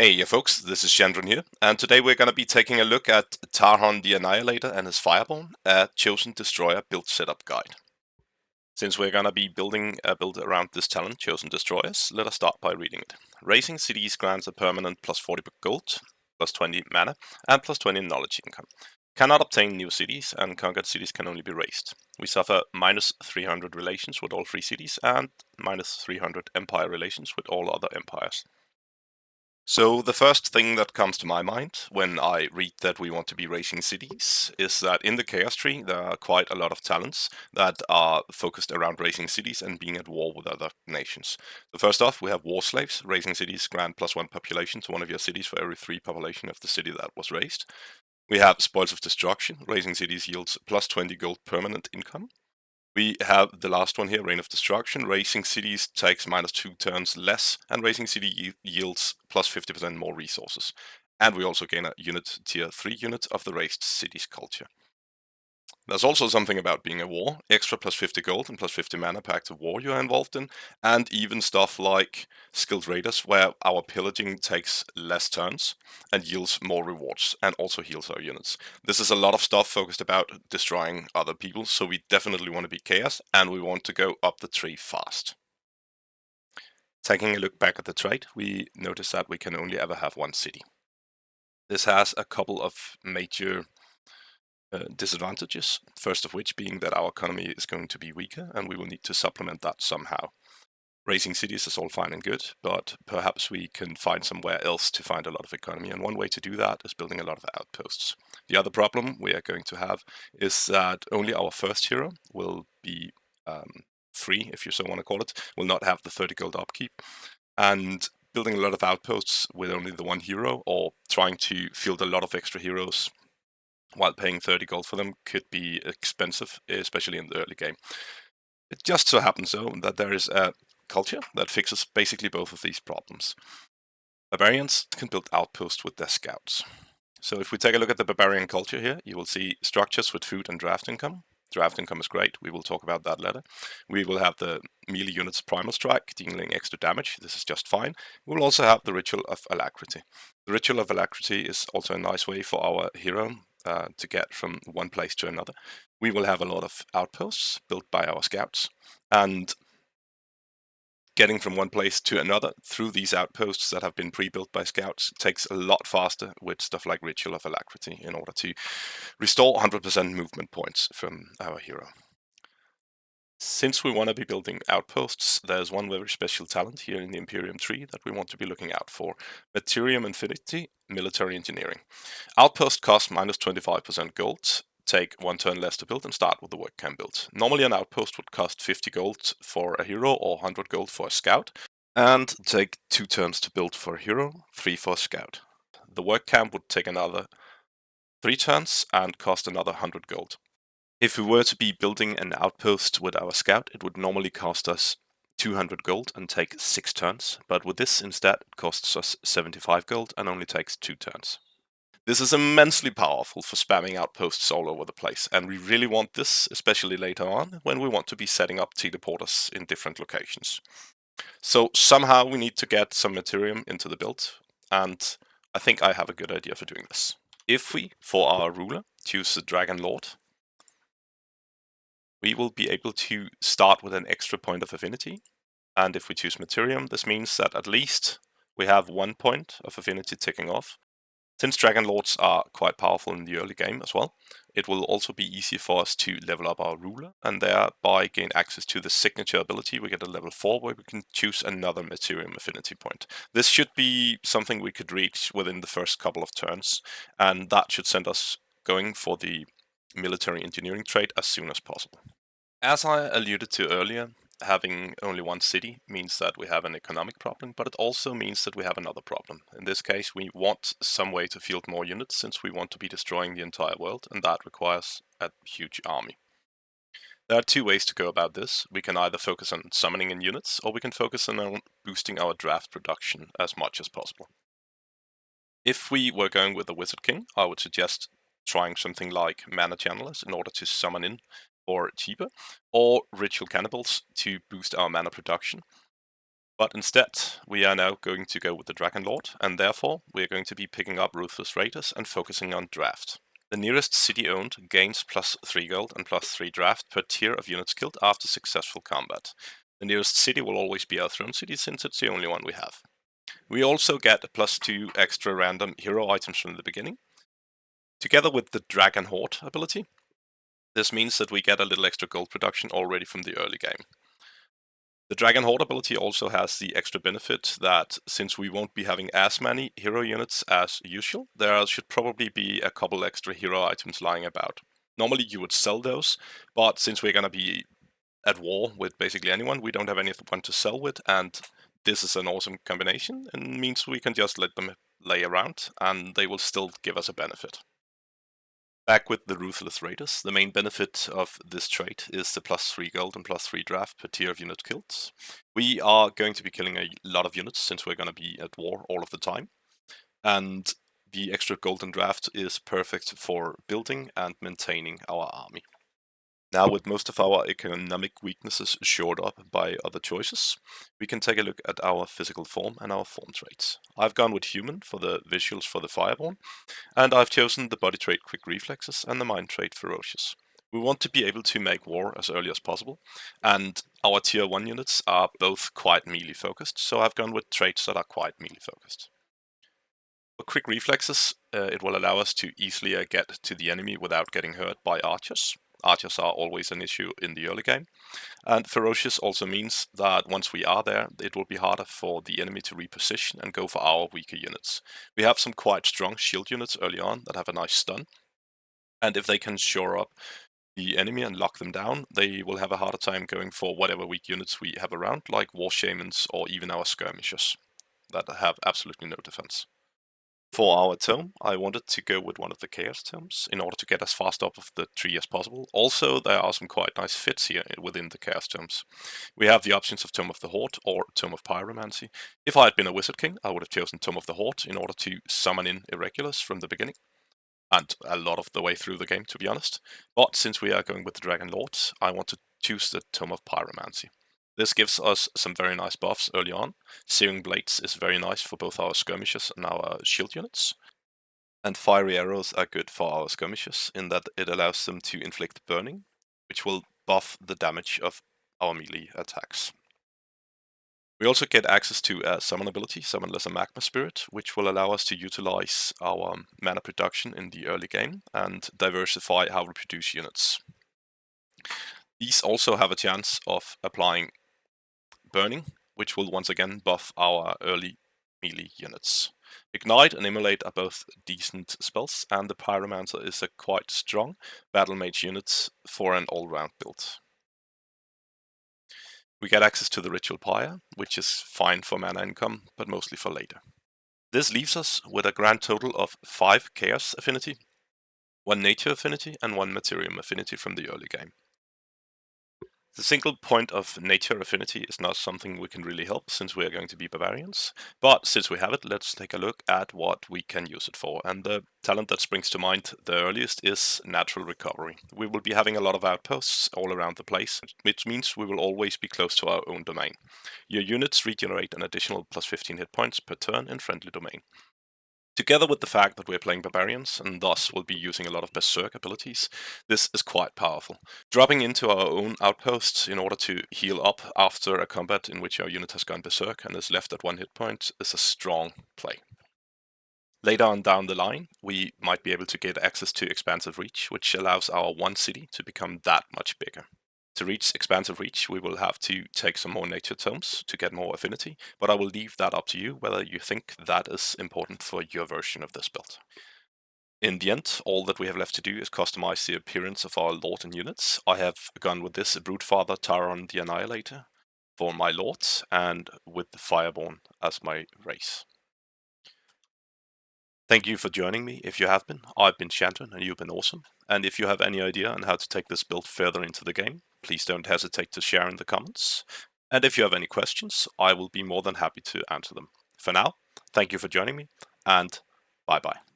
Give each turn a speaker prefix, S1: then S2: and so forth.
S1: Hey yeah, folks, this is Chandran here, and today we're going to be taking a look at Tarhan the Annihilator and his Fireborn, a Chosen Destroyer build setup guide. Since we're going to be building a build around this talent, Chosen Destroyers, let us start by reading it. Raising cities grants a permanent plus 40 gold, plus 20 mana, and plus 20 knowledge income. Cannot obtain new cities, and conquered cities can only be raised. We suffer minus 300 relations with all 3 cities, and minus 300 empire relations with all other empires. So the first thing that comes to my mind when I read that we want to be raising cities is that in the Chaos Tree there are quite a lot of talents that are focused around raising cities and being at war with other nations. So first off, we have War Slaves. Raising cities grant +1 population to one of your cities for every 3 population of the city that was raised. We have Spoils of Destruction. Raising cities yields +20 gold permanent income. We have the last one here, Reign of Destruction. Raising cities takes -2 turns less, and raising city yields +50% more resources. And we also gain a unit tier 3 unit of the raised cities culture. There's also something about being a war, extra +50 gold and +50 mana per active war you are involved in, and even stuff like Skilled Raiders, where our pillaging takes less turns and yields more rewards, and also heals our units. This is a lot of stuff focused about destroying other people, so we definitely want to be chaos, and we want to go up the tree fast. Taking a look back at the trait, we notice that we can only ever have one city. This has a couple of major disadvantages, first of which being that our economy is going to be weaker and we will need to supplement that somehow. Raising cities is all fine and good, but perhaps we can find somewhere else to find a lot of economy, and one way to do that is building a lot of outposts. The other problem we are going to have is that only our first hero will be free, if you so want to call it, will not have the 30 gold upkeep, and building a lot of outposts with only the one hero, or trying to field a lot of extra heroes while paying 30 gold for them could be expensive, especially in the early game. It just so happens, though, that there is a culture that fixes basically both of these problems. Barbarians can build outposts with their scouts. So if we take a look at the barbarian culture here, you will see structures with food and draft income. Draft income is great, we will talk about that later. We will have the melee units primal strike, dealing extra damage, this is just fine. We will also have the Ritual of Alacrity. The Ritual of Alacrity is also a nice way for our hero to get from one place to another. We will have a lot of outposts built by our scouts, and getting from one place to another through these outposts that have been pre-built by scouts takes a lot faster with stuff like Ritual of Alacrity in order to restore 100% movement points from our hero. Since we want to be building outposts, there's one very special talent here in the Imperium tree that we want to be looking out for. Materium Infinity, Military Engineering. Outpost cost -25% gold, take 1 turn less to build, and start with the work camp build. Normally an outpost would cost 50 gold for a hero or 100 gold for a scout, and take 2 turns to build for a hero, 3 for a scout. The work camp would take another 3 turns and cost another 100 gold. If we were to be building an outpost with our scout, it would normally cost us 200 gold and take 6 turns, but with this instead it costs us 75 gold and only takes 2 turns. This is immensely powerful for spamming outposts all over the place, and we really want this, especially later on, when we want to be setting up teleporters in different locations. So somehow we need to get some Materium into the build, and I think I have a good idea for doing this. If we, for our ruler, choose the Dragon Lord, we will be able to start with an extra point of affinity, and if we choose Materium, this means that at least we have 1 point of affinity ticking off. Since Dragon Lords are quite powerful in the early game as well, it will also be easy for us to level up our ruler and thereby gain access to the signature ability. We get a level 4 where we can choose another Materium affinity point. This should be something we could reach within the first couple of turns, and that should send us going for the military engineering trait as soon as possible. As I alluded to earlier, having only one city means that we have an economic problem, but it also means that we have another problem. In this case, we want some way to field more units since we want to be destroying the entire world, and that requires a huge army. There are 2 ways to go about this. We can either focus on summoning in units, or we can focus on boosting our draft production as much as possible. If we were going with the Wizard King, I would suggest trying something like Mana Channelers in order to summon in or cheaper, or Ritual Cannibals to boost our mana production. But instead, we are now going to go with the Dragon Lord, and therefore we are going to be picking up Ruthless Raiders and focusing on draft. The nearest city owned gains +3 gold and +3 draft per tier of units killed after successful combat. The nearest city will always be our throne city since it's the only one we have. We also get +2 extra random hero items from the beginning. Together with the Dragon Horde ability, this means that we get a little extra gold production already from the early game. The Dragon Horde ability also has the extra benefit that since we won't be having as many hero units as usual, there should probably be a couple extra hero items lying about. Normally you would sell those, but since we're going to be at war with basically anyone, we don't have anyone to sell with, and this is an awesome combination and means we can just let them lay around and they will still give us a benefit. Back with the Ruthless Raiders, the main benefit of this trait is the +3 gold and +3 draft per tier of unit killed. We are going to be killing a lot of units since we're going to be at war all of the time. And the extra golden draft is perfect for building and maintaining our army. Now, with most of our economic weaknesses shored up by other choices, we can take a look at our physical form and our form traits. I've gone with human for the visuals for the Fireborn, and I've chosen the body trait Quick Reflexes and the mind trait Ferocious. We want to be able to make war as early as possible, and our tier 1 units are both quite melee focused, so I've gone with traits that are quite melee focused. For Quick Reflexes, it will allow us to easily get to the enemy without getting hurt by archers. Archers are always an issue in the early game. And Ferocious also means that once we are there, it will be harder for the enemy to reposition and go for our weaker units. We have some quite strong shield units early on that have a nice stun. And if they can shore up the enemy and lock them down, they will have a harder time going for whatever weak units we have around, like War Shamans or even our Skirmishers that have absolutely no defense. For our tome, I wanted to go with one of the Chaos Tomes in order to get as fast up of the tree as possible. Also, there are some quite nice fits here within the Chaos Tomes. We have the options of Tome of the Horde or Tome of Pyromancy. If I had been a Wizard King, I would have chosen Tome of the Horde in order to summon in Irregulars from the beginning. And a lot of the way through the game, to be honest. But since we are going with the Dragon Lords, I want to choose the Tome of Pyromancy. This gives us some very nice buffs early on. Searing Blades is very nice for both our skirmishers and our shield units. And Fiery Arrows are good for our skirmishers in that it allows them to inflict burning, which will buff the damage of our melee attacks. We also get access to a summon ability, Summon Lesser Magma Spirit, which will allow us to utilize our mana production in the early game and diversify how we produce units. These also have a chance of applying burning, which will once again buff our early melee units. Ignite and Immolate are both decent spells, and the Pyromancer is a quite strong battle mage unit for an all-round build. We get access to the Ritual Pyre, which is fine for mana income, but mostly for later. This leaves us with a grand total of 5 Chaos Affinity, 1 Nature Affinity, and 1 Materium Affinity from the early game. The single point of Nature Affinity is not something we can really help since we are going to be barbarians, but since we have it, let's take a look at what we can use it for. And the talent that springs to mind the earliest is Natural Recovery. We will be having a lot of outposts all around the place, which means we will always be close to our own domain. Your units regenerate an additional +15 hit points per turn in friendly domain. Together with the fact that we're playing barbarians and thus will be using a lot of berserk abilities, this is quite powerful. Dropping into our own outposts in order to heal up after a combat in which our unit has gone berserk and is left at 1 hit point is a strong play. Later on down the line, we might be able to get access to Expansive Reach, which allows our one city to become that much bigger. To reach Expansive Reach, we will have to take some more Nature Tomes to get more affinity, but I will leave that up to you whether you think that is important for your version of this build. In the end, all that we have left to do is customize the appearance of our Lord and units. I have gone with this Broodfather Taron the Annihilator for my Lords, and with the Fireborn as my race. Thank you for joining me. If you have been, I've been Shanton and you've been awesome. And if you have any idea on how to take this build further into the game, please don't hesitate to share in the comments. And if you have any questions, I will be more than happy to answer them. For now, thank you for joining me, and bye-bye.